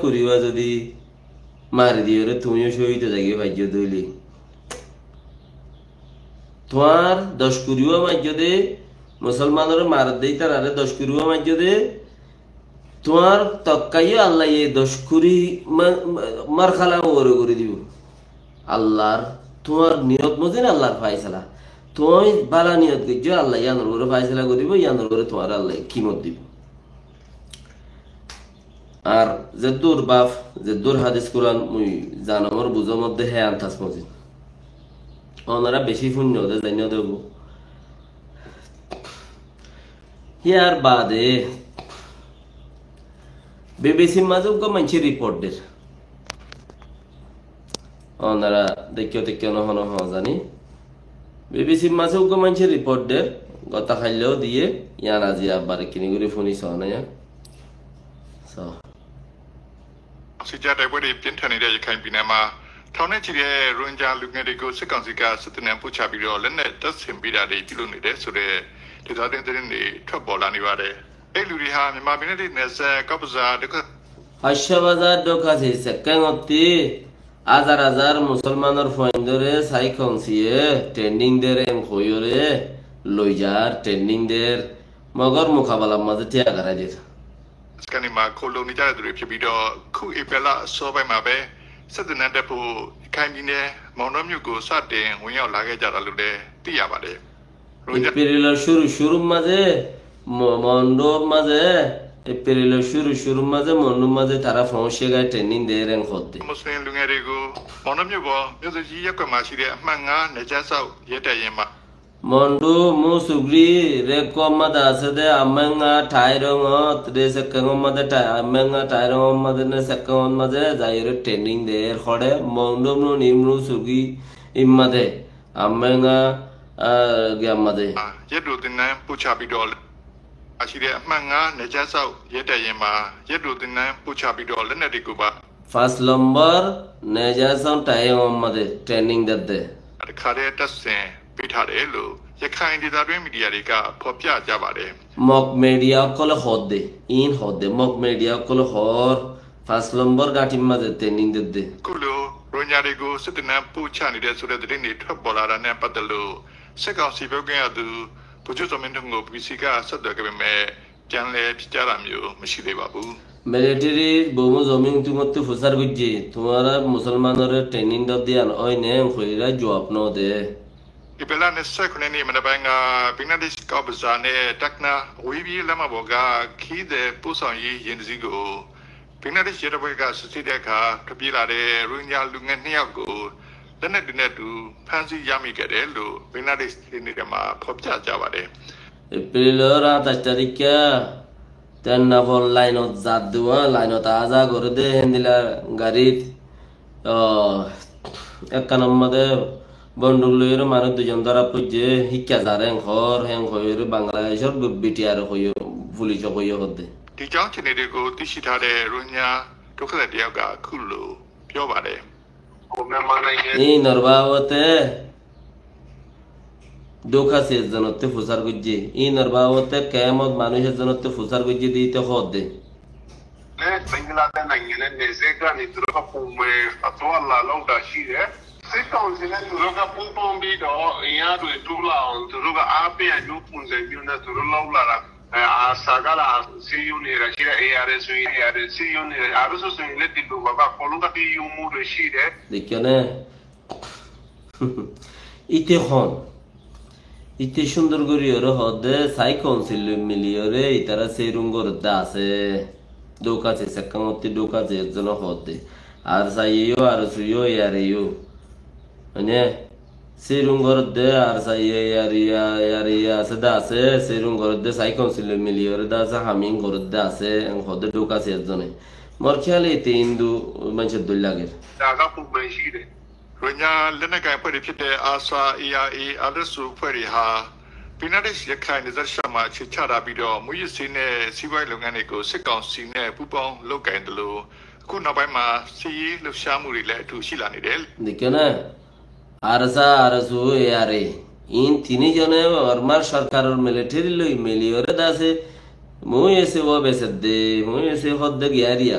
করিবা যদি মারি দিও রে তুমিও শহীদ যাগি ভাগ্য দইলি তোমার 10 করিবা মার্য দে মুসলমানের মার দেই তার আরে 10 করিবা মার্য দে তোমার তক্কাইয়ে আল্লাহ এই 10 করি মার খালা ওরে করে দিব আল্লাহর তোমার নিয়ত মজিন আল্লাহর ফায়সালা তুমি বালা নিয়ত গজ্জ আল্লাহ ইয়ানোর ওরে ফায়সালা করিব ইয়ানোর ওরে তোমার আল্লাহ কিমত দিব আর জেদ্দুর বাপ জেদ্দুর হাদিস কোরআন মুই জানমর বুঝর মধ্যে হে আনতাস মজিন ওনারা বেশি শূন্য ওদের জানিয়ে দেব ইয়ার বাদে বিবিসির মাঝে মানছি রিপোর্ট দের ওনারা দেখিও নহন জানি বিবিসির মাঝে মানছি রিপোর্ট দের গতা খাইলেও দিয়ে ইয়ান আজি আব্বারে কিনি করে ফোনিস না ইয়া Sejak daripada pintar ni dia kan pinama. Tahun ni ciri runja luknya dego sekansi setelah pucat biro lene tas sembira de tilu ni deh sore tidak ada yang ni thap bola ni wade. Luriha memang bina di nesa kapuza dekat. Asyabazar doka sih sekarang otti azar Musalmaner foindore sai kongsiye trending der em khoyore loijar trending der magar mukhabala mazhe tiya garadir. Sekarang ni mak koloni cara dulu video ku ipela sobai mabe setelah depu kain ini mau nomyu go sate huyau lagi cara lude tiap ada. Ipirilo shuru mazhe mondo mazhe ipirilo shuru mazhe mondo mazhe tara fonshe ga training de reng khote. Muslim lungai rego mau nomyu go itu jiya ko masih dia manga nejasau yeta yema. Mondu musugri rekomada asade amenga thairong tre sekangomada amenga thairongomada ne sekangomada jaire training der khode mondu nu nimru sugi immade amenga gyamade yedu dinna pucha bidol asire amanga nejasau yeta yema yedu dinna pucha bidol ne dikuba first number nejasau thairongomade training dadde khare tasse পিঠারে লো যেখানে দিদারে media রেখা ফপিয়া যাবারে mock media কলে হদে in হদে mock media কলে হর first নম্বর গাটি মাঝে training দে কুলো রোজারে গো সেদিনা পুছা নিদে সুরে দিনে নি ঠপ বলারা নে পাতলো সেকাও সিবগে আদু পুজো জমিন ঠঙ্গো বিসিকা সদকে মে জানলে পিচারা মিও মশিদে বাবু মিলিটারি বহু জমিন তুমতে ফুসার গজ্জি তোমারা মুসলমানের ট্রেনিং দিয়ান ওই নে খইরা জবাব ন দে Ipela nesa kune ni mana banga Bangladesh ka bazane takna wibi lama boga ki de pusang yi yenzigo Bangladesh jera boga sisi ka kapila de runya lungan niya go dane dine tu phansi yami kade lo Bangladesh ni de ma phopcha jawa de Ipilora tastarika tanna vol line of zadwa line of taza gorde hendila garit ekkanamade বন্ডুলের মানুষ দুজন ধরা পুজে শিক্ষা যারে ঘর হেং হইর বাংলাদেশের BTR হইও police হইও হদে টিচার চেনেদেরকে তিসিথারে রুনিয়া টোকলে দিয়াগা খুললোပြောပါတယ် এই নরবাওতে দোকাসে জনতে ফুসার গজ্জি এই নরবাওতে কিয়ামত মানুষের জনতে ফুসার গজ্জি দিতে হদে বাংলাদেশ নাইলে নেসেকা নিত্রকা পুমে আতওয়ালা লওদা শিরে Seconds turuga pumpom bido iadu tula on turuga ape aju punze biuna turula ulara asagala siyuni rashira ARS siyuni aruso sinile tidu baba koluga ti yumu rashide dekhone ite সুন্দর করিয়র হদে সাই কাউন্সিল মিলিয়রে ইতারা সেরুঙ্গর দাসে দোকাছে সাকামতি দোকাছে একজন হদে আর সাইয়ো আর সুয়ো ইয়ারেয়ো Ane serung gorode arsa ya seda ase serung gorode sai council miliyor da sa hamin gorode ase en khode doka se jone mor khale te indu manche dul lager daga pu manshire ronya lena kai pari phite asa EIA alsu phari ha Bangladesh yakhai nizar shama chichara bido muyi sine siwai longan ni ko sit kaunsi ne pupong lokai dlo aku nabai ma si lufsha mu ri le athu shi la ni de dikena আরসা আরসু ইয়ারে ইন তিনি জনে অরমার সরকারের military লই মিলিয়রে দাসে মুই এসে ও বেসে দে মুই এসে হদ্দ গিয়ারিয়া